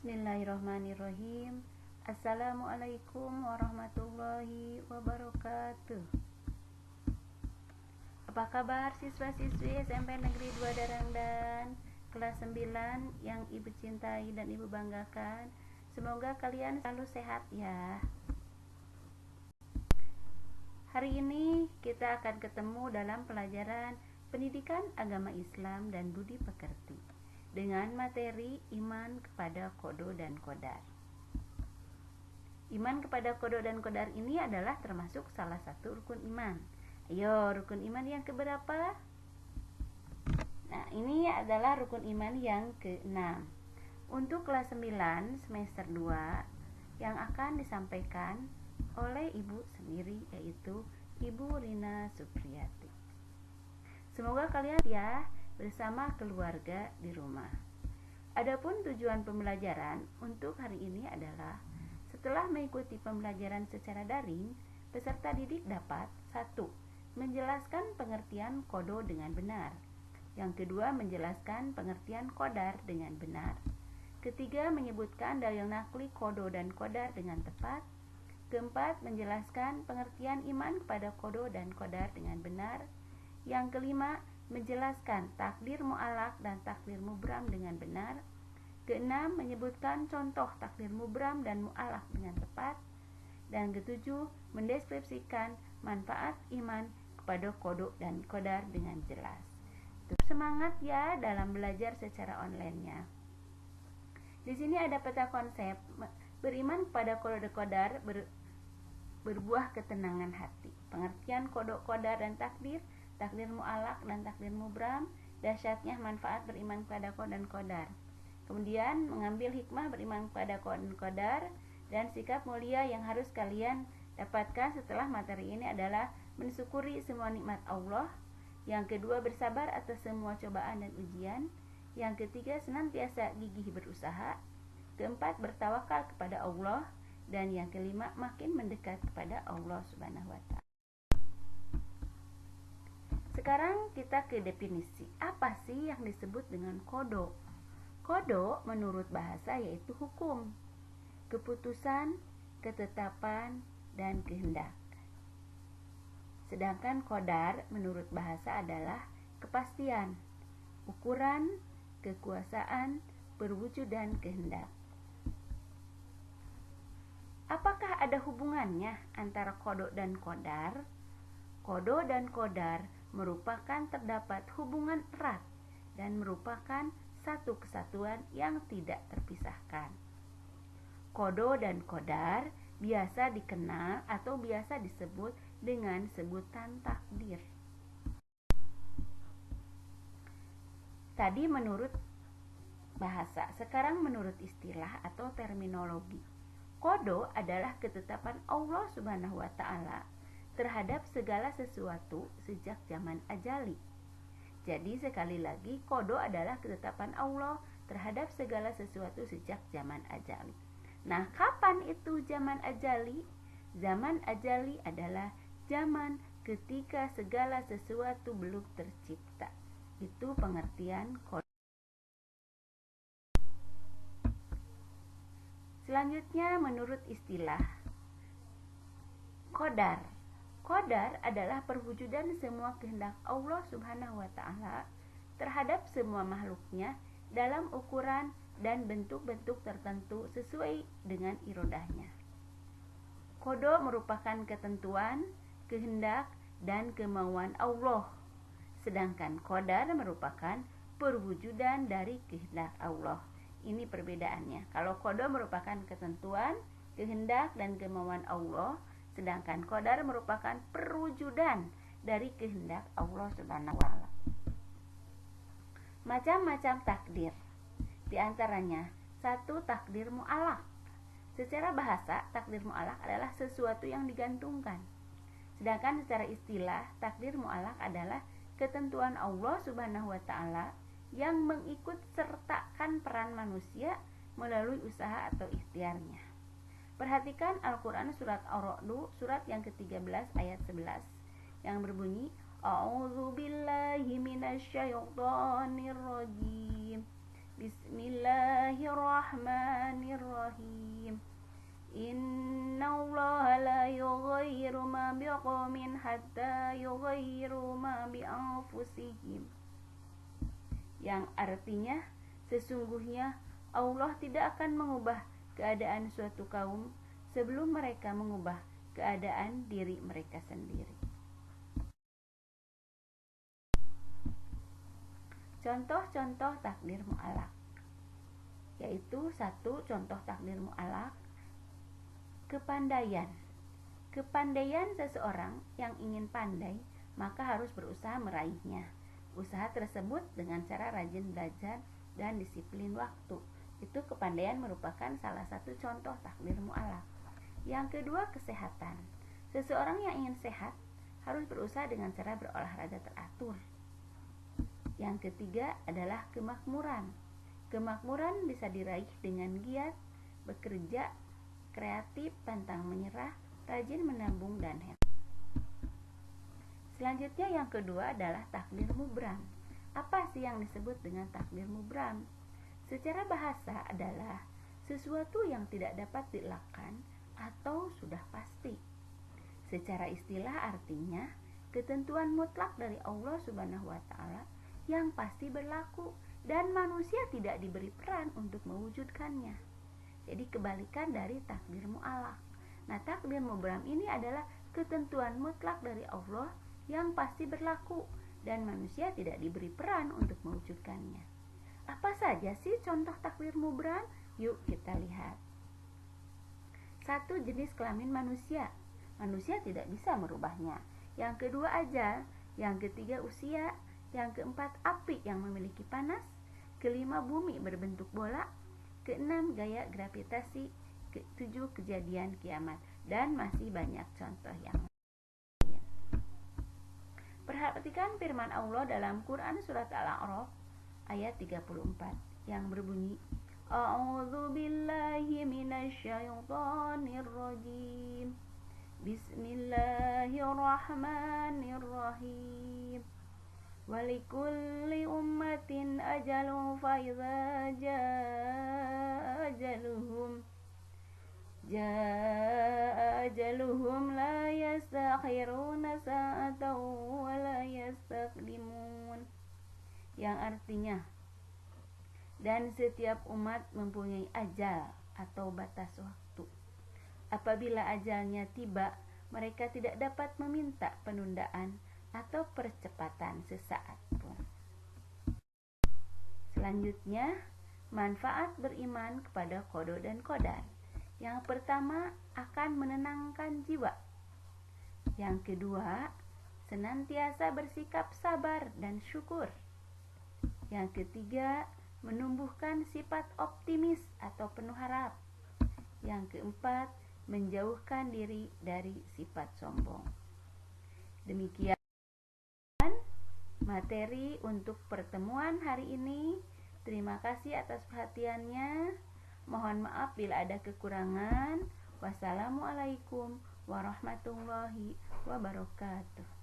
Bismillahirrahmanirrahim. Assalamualaikum warahmatullahi wabarakatuh. Apa kabar siswa-siswi SMP Negeri 2 Darangdan kelas 9 yang Ibu cintai dan Ibu banggakan? Semoga kalian selalu sehat ya. Hari ini kita akan ketemu dalam pelajaran Pendidikan Agama Islam dan Budi Pekerti dengan materi iman kepada kodo dan kodar. Iman kepada kodo dan kodar ini adalah termasuk salah satu rukun iman. Ayo, rukun iman yang keberapa? Nah, ini adalah rukun iman yang ke-6 untuk kelas 9 semester 2 yang akan disampaikan oleh ibu sendiri, yaitu Ibu Rina Supriyati. Semoga kalian ya bersama keluarga di rumah. Adapun tujuan pembelajaran untuk hari ini adalah setelah mengikuti pembelajaran secara daring, peserta didik dapat 1. Menjelaskan pengertian kodo dengan benar. Yang kedua, menjelaskan pengertian kodar dengan benar. Ketiga, menyebutkan dalil nakli kodo dan kodar dengan tepat. Keempat, menjelaskan pengertian iman kepada kodo dan kodar dengan benar. Yang kelima, menjelaskan takdir mu'alaq dan takdir mubram dengan benar. Keenam, menyebutkan contoh takdir mubram dan mu'alaq dengan tepat. Dan ketujuh, mendeskripsikan manfaat iman kepada kodo dan kodar dengan jelas. Semangat ya dalam belajar secara online-nya. Di sini ada peta konsep beriman kepada kodo dan kodar berbuah ketenangan hati. Pengertian kodo, kodar dan takdir mu'alaq dan takdir mubram, dahsyatnya manfaat beriman kepada kodo dan kodar. Kemudian mengambil hikmah beriman kepada kodo dan kodar, dan sikap mulia yang harus kalian dapatkan setelah materi ini adalah mensyukuri semua nikmat Allah. Yang kedua, bersabar atas semua cobaan dan ujian. Yang ketiga, senantiasa gigih berusaha. Keempat, bertawakal kepada Allah. Dan yang kelima, makin mendekat kepada Allah Subhanahu wa Ta'ala. Sekarang kita ke definisi. Apa sih yang disebut dengan kodo? Kodo menurut bahasa yaitu hukum, keputusan, ketetapan, dan kehendak. Sedangkan kodar menurut bahasa adalah kepastian, ukuran, kekuasaan, perwujudan kehendak. Apakah ada hubungannya antara kodo dan kodar? Kodo dan kodar merupakan terdapat hubungan erat dan merupakan satu kesatuan yang tidak terpisahkan. Kodo dan kodar biasa dikenal atau biasa disebut dengan sebutan takdir. Tadi menurut bahasa, sekarang menurut istilah atau terminologi. Kodo adalah ketetapan Allah Subhanahu wa Ta'ala terhadap segala sesuatu sejak zaman ajali. Jadi sekali lagi, kodo adalah ketetapan Allah terhadap segala sesuatu sejak zaman ajali. Nah, kapan itu zaman ajali? Zaman ajali adalah zaman ketika segala sesuatu belum tercipta. Itu pengertian kodo. Selanjutnya menurut istilah kodar. Kodar adalah perwujudan semua kehendak Allah Subhanahu wa Ta'ala terhadap semua makhluknya dalam ukuran dan bentuk-bentuk tertentu sesuai dengan irodahnya. Kodo merupakan ketentuan, kehendak, dan kemauan Allah. Sedangkan kodar merupakan perwujudan dari kehendak Allah. Ini perbedaannya. Kalau kodo merupakan ketentuan, kehendak, dan kemauan Allah, sedangkan kodar merupakan perwujudan dari kehendak Allah Subhanahu wa Ta'ala. Macam-macam takdir. Di antaranya, 1. Takdir mu'alaq. Secara bahasa, takdir mu'alaq adalah sesuatu yang digantungkan. Sedangkan secara istilah, takdir mu'alaq adalah ketentuan Allah Subhanahu wa Ta'ala yang mengikut sertakan peran manusia melalui usaha atau ikhtiarnya. Perhatikan Al-Quran surat Ar-Ra'd surat yang ke-13 ayat 11 yang berbunyi A'udzubillahi minasyaitonirrajim. Bismillahirrahmanirrahim. Innallaha la yughayyiru ma biqaumin hatta yughayyiru ma bi anfusihim. Yang artinya, sesungguhnya Allah tidak akan mengubah keadaan suatu kaum sebelum mereka mengubah keadaan diri mereka sendiri. Contoh-contoh takdir mu'alaq, yaitu satu contoh takdir mu'alaq, kepandaian. Kepandaian seseorang yang ingin pandai maka harus berusaha meraihnya. Usaha tersebut dengan cara rajin belajar dan disiplin waktu. Itu kepandaian merupakan salah satu contoh takdir mu'alaq. Yang kedua, kesehatan. Seseorang yang ingin sehat harus berusaha dengan cara berolahraga teratur. Yang ketiga adalah kemakmuran. Kemakmuran bisa diraih dengan giat, bekerja, kreatif, pantang menyerah, rajin menabung, dan hemat. Selanjutnya yang kedua adalah takdir mubram. Apa sih yang disebut dengan takdir mubram? Secara bahasa adalah sesuatu yang tidak dapat dielakkan atau sudah pasti. Secara istilah artinya ketentuan mutlak dari Allah Subhanahu wa taala yang pasti berlaku dan manusia tidak diberi peran untuk mewujudkannya. Jadi kebalikan dari takdir mu'alaq. Nah, takdir mubram ini adalah ketentuan mutlak dari Allah yang pasti berlaku dan manusia tidak diberi peran untuk mewujudkannya. Apa saja sih contoh takdir mubram? Yuk kita lihat. 1. Jenis kelamin manusia. Manusia tidak bisa merubahnya. Yang kedua, ajal. Yang ketiga, usia. Yang keempat, api yang memiliki panas. Kelima, bumi berbentuk bola. Keenam, gaya gravitasi. Ketujuh, kejadian kiamat. Dan masih banyak contoh yang lain. Perhatikan firman Allah dalam Quran surat Al-A'raf ayat 34 yang berbunyi, A'udzu billahi minasyaitonir rajim. Bismillahirrahmanirrahim. Walikulli ummatin ajalun fa idza jaa ajaluhum la yastakhiruna sa'atan wa la yastaqdimun. Yang artinya, dan setiap umat mempunyai ajal atau batas waktu. Apabila ajalnya tiba, mereka tidak dapat meminta penundaan atau percepatan sesaat pun. Selanjutnya, manfaat beriman kepada qada dan qadar. Yang pertama, akan menenangkan jiwa. Yang kedua, senantiasa bersikap sabar dan syukur. Yang ketiga, menumbuhkan sifat optimis atau penuh harap. Yang keempat, menjauhkan diri dari sifat sombong. Demikian materi untuk pertemuan hari ini. Terima kasih atas perhatiannya. Mohon maaf bila ada kekurangan. Wassalamualaikum warahmatullahi wabarakatuh.